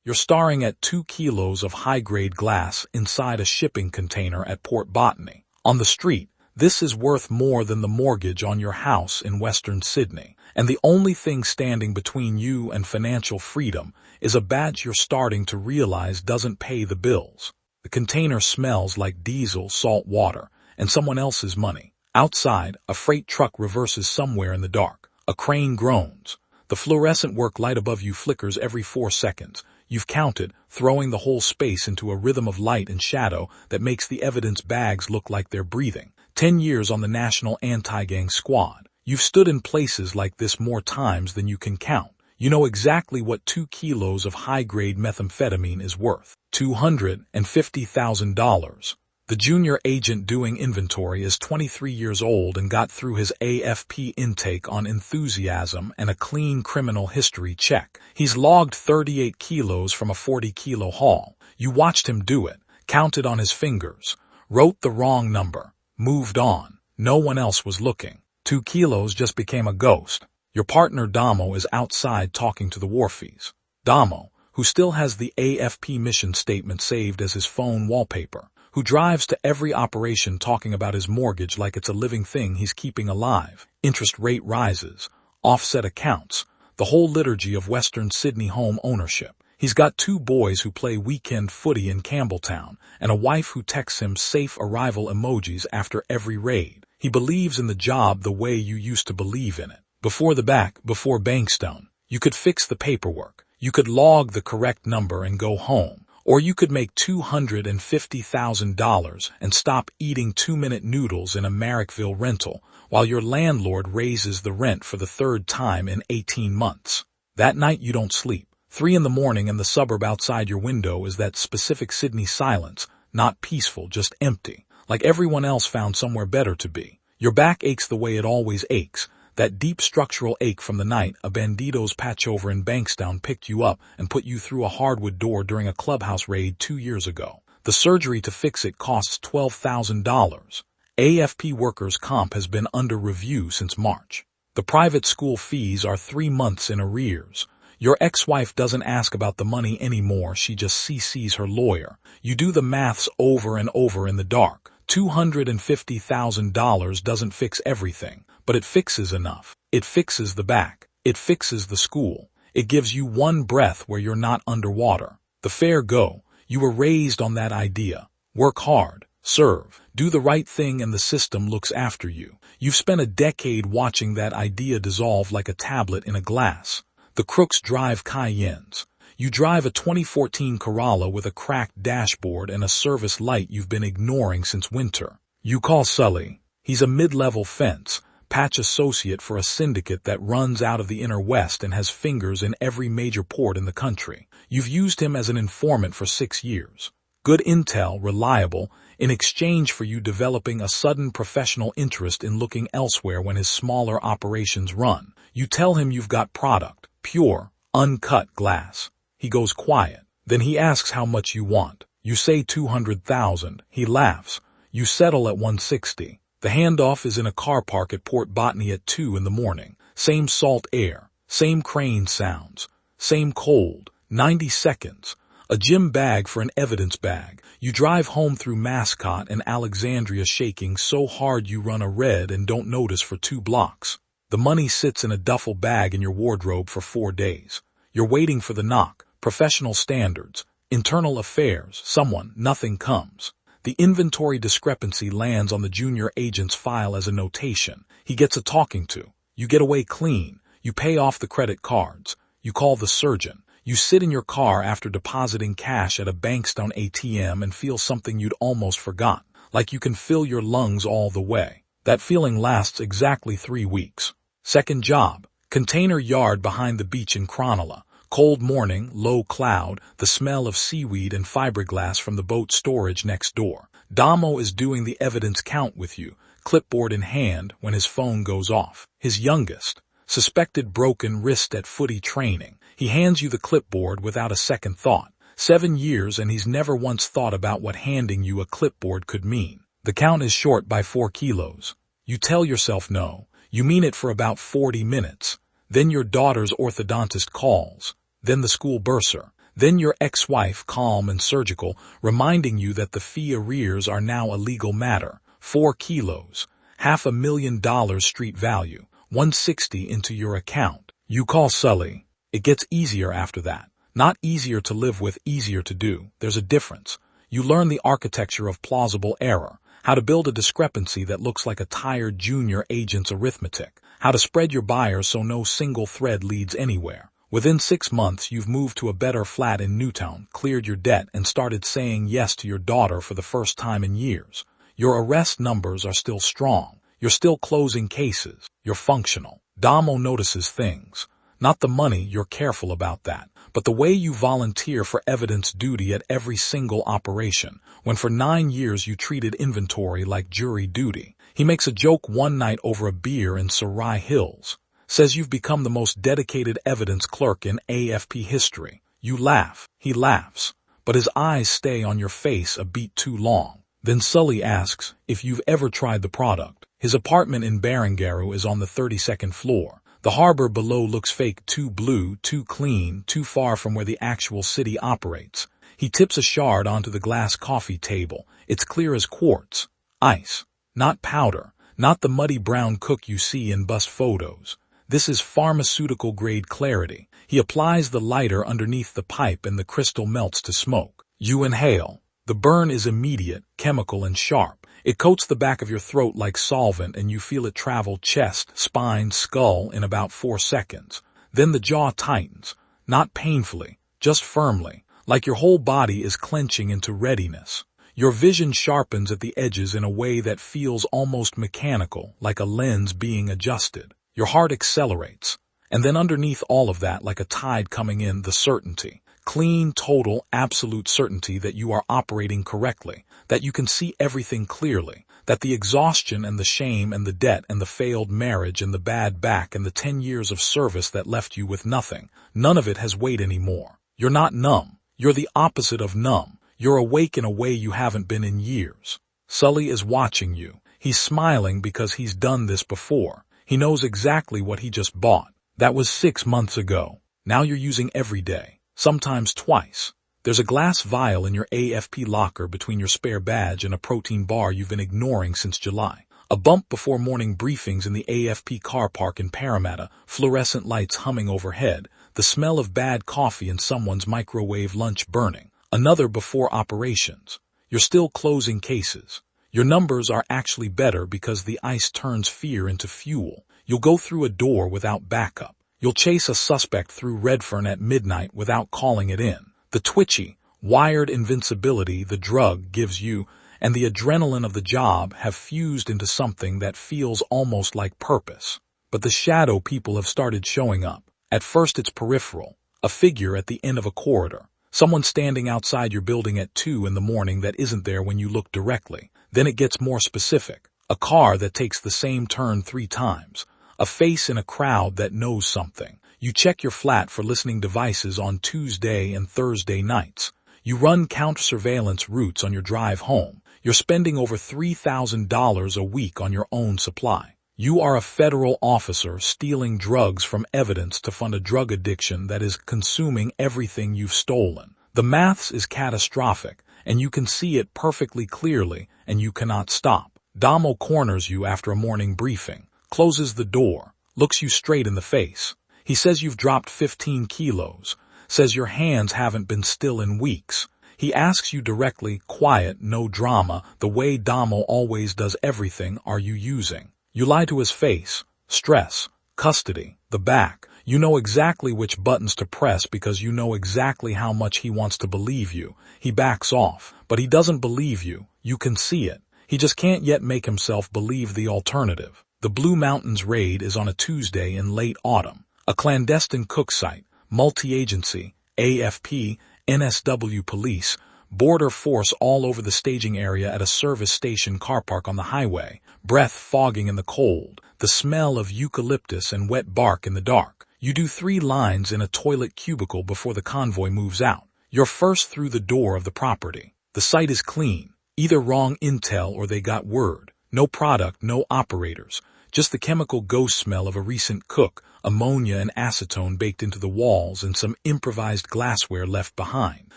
You're staring at 2 kilos of high-grade glass inside a shipping container at Port Botany. On the street, this is worth more than the mortgage on your house in Western Sydney. And the only thing standing between you and financial freedom is a batch you're starting to realize doesn't pay the bills. The container smells like diesel, salt water, and someone else's money. Outside, a freight truck reverses somewhere in the dark. A crane groans. The fluorescent work light above you flickers every 4 seconds. You've counted, throwing the whole space into a rhythm of light and shadow that makes the evidence bags look like they're breathing. 10 years on the National Anti-Gang Squad. You've stood in places like this more times than you can count. You know exactly what 2 kilos of high-grade methamphetamine is worth. $250,000. The junior agent doing inventory is 23 years old and got through his AFP intake on enthusiasm and a clean criminal history check. He's logged 38 kilos from a 40-kilo haul. You watched him do it, counted on his fingers, wrote the wrong number, moved on. No one else was looking. 2 kilos just became a ghost. Your partner Damo is outside talking to the wharfies. Damo, who still has the AFP mission statement saved as his phone wallpaper, who drives to every operation talking about his mortgage like it's a living thing he's keeping alive. Interest rate rises, offset accounts, the whole liturgy of Western Sydney home ownership. He's got 2 boys who play weekend footy in Campbelltown and a wife who texts him safe arrival emojis after every raid. He believes in the job the way you used to believe in it. Before Bankstone, you could fix the paperwork. You could log the correct number and go home. Or you could make $250,000 and stop eating 2-minute noodles in a Marrickville rental while your landlord raises the rent for the 3rd time in 18 months. That night you don't sleep. 3 in the morning and the suburb outside your window is that specific Sydney silence, not peaceful, just empty, like everyone else found somewhere better to be. Your back aches the way it always aches, that deep structural ache from the night a Bandidos patchover in Bankstown picked you up and put you through a hardwood door during a clubhouse raid 2 years ago. The surgery to fix it costs $12,000. AFP workers' comp has been under review since March. The private school fees are 3 months in arrears. Your ex-wife doesn't ask about the money anymore, she just CCs her lawyer. You do the maths over and over in the dark. $250,000 doesn't fix everything, but it fixes enough. It fixes the back. It fixes the school. It gives you one breath where you're not underwater. The fair go. You were raised on that idea. Work hard. Serve. Do the right thing and the system looks after you. You've spent a decade watching that idea dissolve like a tablet in a glass. The crooks drive Cayennes. You drive a 2014 Corolla with a cracked dashboard and a service light you've been ignoring since winter. You call Sully. He's a mid-level fence, patch associate for a syndicate that runs out of the inner west and has fingers in every major port in the country. You've used him as an informant for 6 years. Good intel, reliable, in exchange for you developing a sudden professional interest in looking elsewhere when his smaller operations run. You tell him you've got product, pure, uncut glass. He goes quiet. Then he asks how much you want. You say $200,000. He laughs. You settle at $160. The handoff is in a car park at Port Botany at 2 in the morning. Same salt air, same crane sounds, same cold, 90 seconds. A gym bag for an evidence bag. You drive home through Mascot and Alexandria shaking so hard you run a red and don't notice for 2 blocks. The money sits in a duffel bag in your wardrobe for 4 days. You're waiting for the knock. Professional standards, internal affairs, someone, nothing comes. The inventory discrepancy lands on the junior agent's file as a notation. He gets a talking to. You get away clean. You pay off the credit cards. You call the surgeon. You sit in your car after depositing cash at a Bankstone ATM and feel something you'd almost forgot, like you can fill your lungs all the way. That feeling lasts exactly 3 weeks. Second job, container yard behind the beach in Cronulla. Cold morning, low cloud, the smell of seaweed and fiberglass from the boat storage next door. Damo is doing the evidence count with you, clipboard in hand, when his phone goes off. His youngest, suspected broken wrist at footy training. He hands you the clipboard without a second thought. 7 years and he's never once thought about what handing you a clipboard could mean. The count is short by 4 kilos. You tell yourself no. You mean it for about 40 minutes. Then your daughter's orthodontist calls. Then the school bursar. Then your ex-wife, calm and surgical, reminding you that the fee arrears are now a legal matter. 4 kilos. $500,000 street value. 160 into your account. You call Sully. It gets easier after that. Not easier to live with, easier to do. There's a difference. You learn the architecture of plausible error. How to build a discrepancy that looks like a tired junior agent's arithmetic. How to spread your buyers so no single thread leads anywhere. Within 6 months, you've moved to a better flat in Newtown, cleared your debt, and started saying yes to your daughter for the first time in years. Your arrest numbers are still strong. You're still closing cases. You're functional. Damo notices things. Not the money, you're careful about that, but the way you volunteer for evidence duty at every single operation, when for 9 years you treated inventory like jury duty. He makes a joke one night over a beer in Sarai Hills. Says you've become the most dedicated evidence clerk in AFP history. You laugh. He laughs. But his eyes stay on your face a beat too long. Then Sully asks if you've ever tried the product. His apartment in Barangaroo is on the 32nd floor. The harbor below looks fake, too blue, too clean, too far from where the actual city operates. He tips a shard onto the glass coffee table. It's clear as quartz. Ice. Not powder. Not the muddy brown cook you see in bus photos. This is pharmaceutical-grade clarity. He applies the lighter underneath the pipe and the crystal melts to smoke. You inhale. The burn is immediate, chemical and sharp. It coats the back of your throat like solvent and you feel it travel chest, spine, skull in about 4 seconds. Then the jaw tightens. Not painfully, just firmly, like your whole body is clenching into readiness. Your vision sharpens at the edges in a way that feels almost mechanical, like a lens being adjusted. Your heart accelerates. And then underneath all of that, like a tide coming in, the certainty. Clean, total, absolute certainty that you are operating correctly, that you can see everything clearly, that the exhaustion and the shame and the debt and the failed marriage and the bad back and the 10 years of service that left you with nothing, none of it has weight anymore. You're not numb. You're the opposite of numb. You're awake in a way you haven't been in years. Sully is watching you. He's smiling because he's done this before. He knows exactly what he just bought. That was 6 months ago. Now you're using every day. Sometimes twice. There's a glass vial in your AFP locker between your spare badge and a protein bar you've been ignoring since July. A bump before morning briefings in the AFP car park in Parramatta, fluorescent lights humming overhead, the smell of bad coffee and someone's microwave lunch burning. Another before operations. You're still closing cases. Your numbers are actually better because the ice turns fear into fuel. You'll go through a door without backup. You'll chase a suspect through Redfern at midnight without calling it in. The twitchy, wired invincibility the drug gives you and the adrenaline of the job have fused into something that feels almost like purpose. But the shadow people have started showing up. At first it's peripheral, a figure at the end of a corridor, someone standing outside your building at 2 in the morning that isn't there when you look directly. Then it gets more specific, a car that takes the same turn 3 times. A face in a crowd that knows something. You check your flat for listening devices on Tuesday and Thursday nights. You run counter-surveillance routes on your drive home. You're spending over $3,000 a week on your own supply. You are a federal officer stealing drugs from evidence to fund a drug addiction that is consuming everything you've stolen. The maths is catastrophic, and you can see it perfectly clearly, and you cannot stop. Damo corners you after a morning briefing. Closes the door, looks you straight in the face. He says you've dropped 15 kilos, says your hands haven't been still in weeks. He asks you directly, quiet, no drama, the way Damo always does everything, are you using? You lie to his face. Stress, custody, the back. You know exactly which buttons to press because you know exactly how much he wants to believe you. He backs off, but he doesn't believe you. You can see it. He just can't yet make himself believe the alternative. The Blue Mountains raid is on a Tuesday in late autumn. A clandestine cook site, multi-agency, AFP, NSW police, border force all over the staging area at a service station car park on the highway, breath fogging in the cold, the smell of eucalyptus and wet bark in the dark. You do 3 lines in a toilet cubicle before the convoy moves out. You're first through the door of the property. The site is clean. Either wrong intel or they got word. No product, no operators. Just the chemical ghost smell of a recent cook, ammonia and acetone baked into the walls, and some improvised glassware left behind.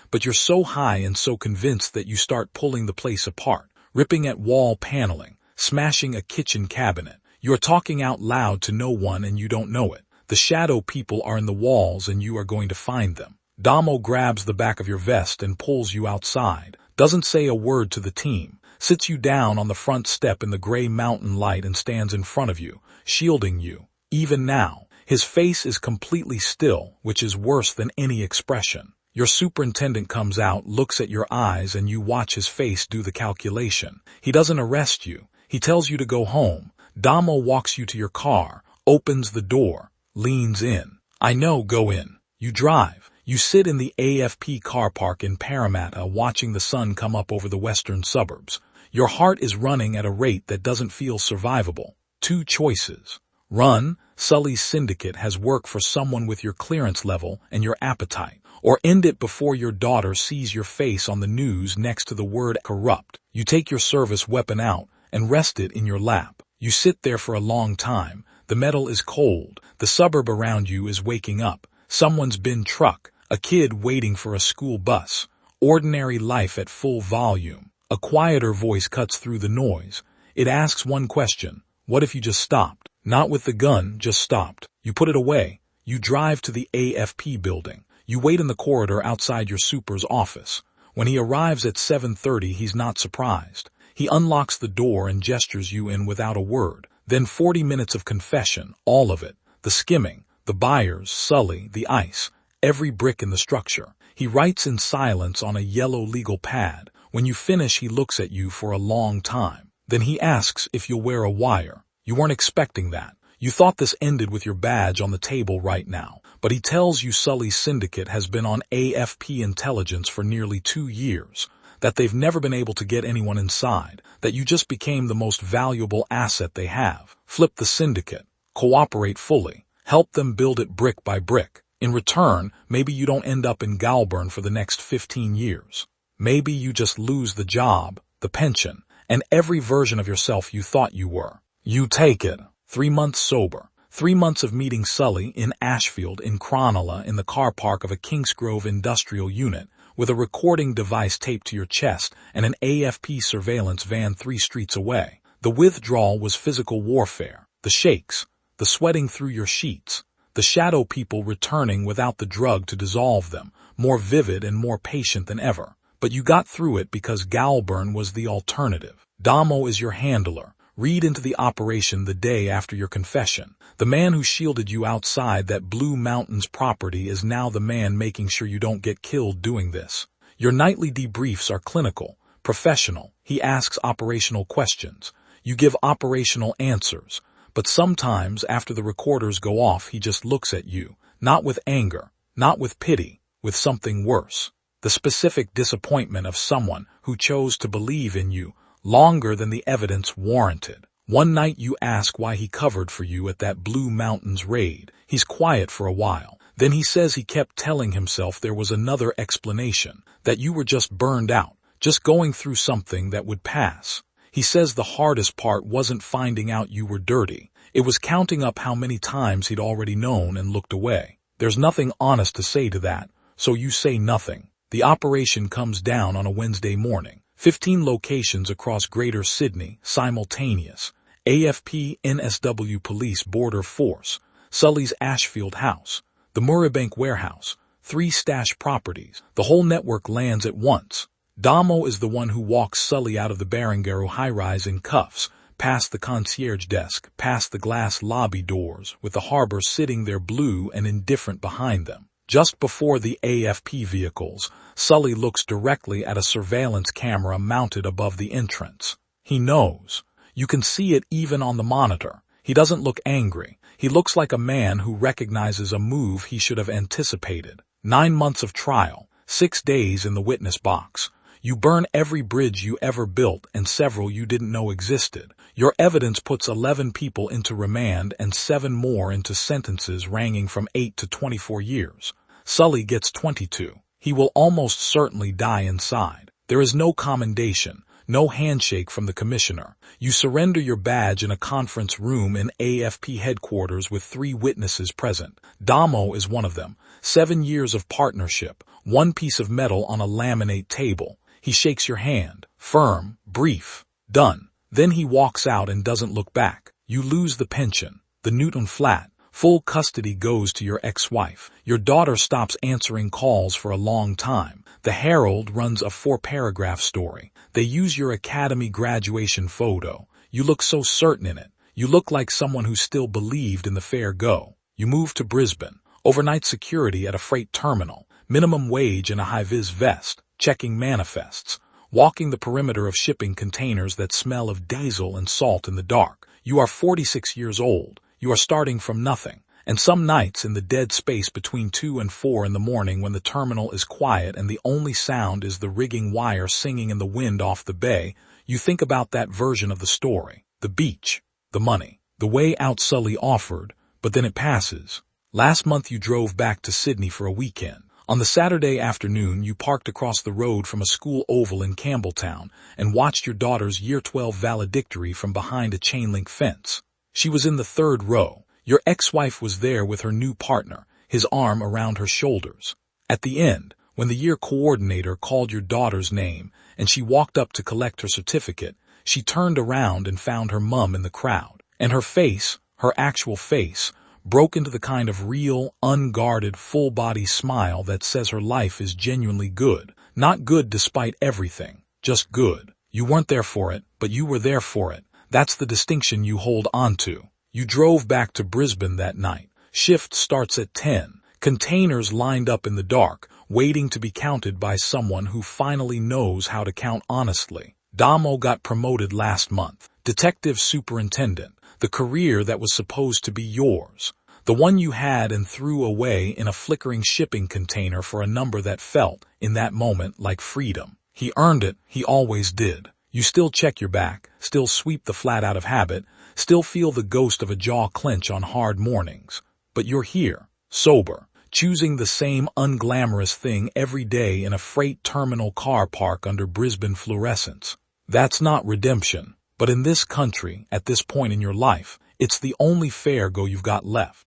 But you're so high and so convinced that you start pulling the place apart, ripping at wall paneling, smashing a kitchen cabinet. You're talking out loud to no one and you don't know it. The shadow people are in the walls and you are going to find them. Damo grabs the back of your vest and pulls you outside, doesn't say a word to the team, sits you down on the front step in the gray mountain light and stands in front of you, shielding you. Even now, his face is completely still, which is worse than any expression. Your superintendent comes out, looks at your eyes, and you watch his face do the calculation. He doesn't arrest you. He tells you to go home. Damo walks you to your car, opens the door, leans in. I know, go in. You drive. You sit in the AFP car park in Parramatta watching the sun come up over the western suburbs. Your heart is running at a rate that doesn't feel survivable. Two choices. Run, Sully's syndicate has work for someone with your clearance level and your appetite. Or end it before your daughter sees your face on the news next to the word corrupt. You take your service weapon out and rest it in your lap. You sit there for a long time. The metal is cold. The suburb around you is waking up. Someone's bin truck. A kid waiting for a school bus. Ordinary life at full volume. A quieter voice cuts through the noise. It asks one question. What if you just stopped? Not with the gun, just stopped. You put it away. You drive to the AFP building. You wait in the corridor outside your super's office. When he arrives at 7:30, he's not surprised. He unlocks the door and gestures you in without a word. Then 40 minutes of confession, all of it. The skimming, the buyers, Sully, the ice, every brick in the structure. He writes in silence on a yellow legal pad. When you finish, he looks at you for a long time. Then he asks if you'll wear a wire. You weren't expecting that. You thought this ended with your badge on the table right now, but he tells you Sully's syndicate has been on AFP intelligence for nearly 2 years, that they've never been able to get anyone inside, that you just became the most valuable asset they have. Flip the syndicate, cooperate fully, help them build it brick by brick. In return, maybe you don't end up in Galburn for the next 15 years. Maybe you just lose the job, the pension, and every version of yourself you thought you were. You take it. 3 months sober. 3 months of meeting Sully in Ashfield in Cronulla in the car park of a Kingsgrove industrial unit with a recording device taped to your chest and an AFP surveillance van 3 streets away. The withdrawal was physical warfare. The shakes, the sweating through your sheets, the shadow people returning without the drug to dissolve them, more vivid and more patient than ever. But you got through it because Galburn was the alternative. Damo is your handler. Read into the operation the day after your confession. The man who shielded you outside that Blue Mountains property is now the man making sure you don't get killed doing this. Your nightly debriefs are clinical, professional. He asks operational questions. You give operational answers. But sometimes after the recorders go off, he just looks at you, not with anger, not with pity, with something worse. The specific disappointment of someone who chose to believe in you longer than the evidence warranted. One night you ask why he covered for you at that Blue Mountains raid. He's quiet for a while. Then he says he kept telling himself there was another explanation, that you were just burned out, just going through something that would pass. He says the hardest part wasn't finding out you were dirty. It was counting up how many times he'd already known and looked away. There's nothing honest to say to that, so you say nothing. The operation comes down on a Wednesday morning. 15 locations across Greater Sydney, simultaneous. AFP, NSW Police Border Force, Sully's Ashfield House, the Murraybank Warehouse, 3 stash properties. The whole network lands at once. Damo is the one who walks Sully out of the Barangaroo high-rise in cuffs, past the concierge desk, past the glass lobby doors, with the harbor sitting there blue and indifferent behind them. Just before the AFP vehicles, Sully looks directly at a surveillance camera mounted above the entrance. He knows. You can see it even on the monitor. He doesn't look angry. He looks like a man who recognizes a move he should have anticipated. 9 months of trial, 6 days in the witness box. You burn every bridge you ever built and several you didn't know existed. Your evidence puts 11 people into remand and 7 more into sentences ranging from 8 to 24 years. Sully gets 22. He will almost certainly die inside. There is no commendation, No handshake from the commissioner. You surrender your badge in a conference room in AFP headquarters with 3 witnesses present. Damo is one of them. 7 years of partnership, 1 piece of metal on a laminate table. He shakes your hand. Firm, brief, done. Then he walks out and doesn't look back. You lose the pension. The Newton flat. Full custody goes to your ex-wife. Your daughter stops answering calls for a long time. The Herald runs a 4-paragraph story. They use your academy graduation photo. You look so certain in it. You look like someone who still believed in the fair go. You move to Brisbane. Overnight security at a freight terminal. Minimum wage in a high-vis vest. Checking manifests. Walking the perimeter of shipping containers that smell of diesel and salt in the dark. You are 46 years old. You are starting from nothing, and some nights in the dead space between 2 and 4 in the morning when the terminal is quiet and the only sound is the rigging wire singing in the wind off the bay, you think about that version of the story. The beach, the money, the way out Sully offered, but then it passes. Last month you drove back to Sydney for a weekend. On the Saturday afternoon you parked across the road from a school oval in Campbelltown and watched your daughter's Year 12 valedictory from behind a chain-link fence. She was in the 3rd row. Your ex-wife was there with her new partner, his arm around her shoulders. At the end, when the year coordinator called your daughter's name and she walked up to collect her certificate, she turned around and found her mum in the crowd. And her face, her actual face, broke into the kind of real, unguarded, full-body smile that says her life is genuinely good. Not good despite everything, just good. You weren't there for it, but you were there for it. That's the distinction you hold onto. You drove back to Brisbane that night. Shift starts at 10. Containers lined up in the dark, waiting to be counted by someone who finally knows how to count honestly. Damo got promoted last month. Detective superintendent. The career that was supposed to be yours. The one you had and threw away in a flickering shipping container for a number that felt, in that moment, like freedom. He earned it. He always did. You still check your back, still sweep the flat out of habit, still feel the ghost of a jaw clench on hard mornings. But you're here, sober, choosing the same unglamorous thing every day in a freight terminal car park under Brisbane fluorescents. That's not redemption, but in this country, at this point in your life, it's the only fair go you've got left.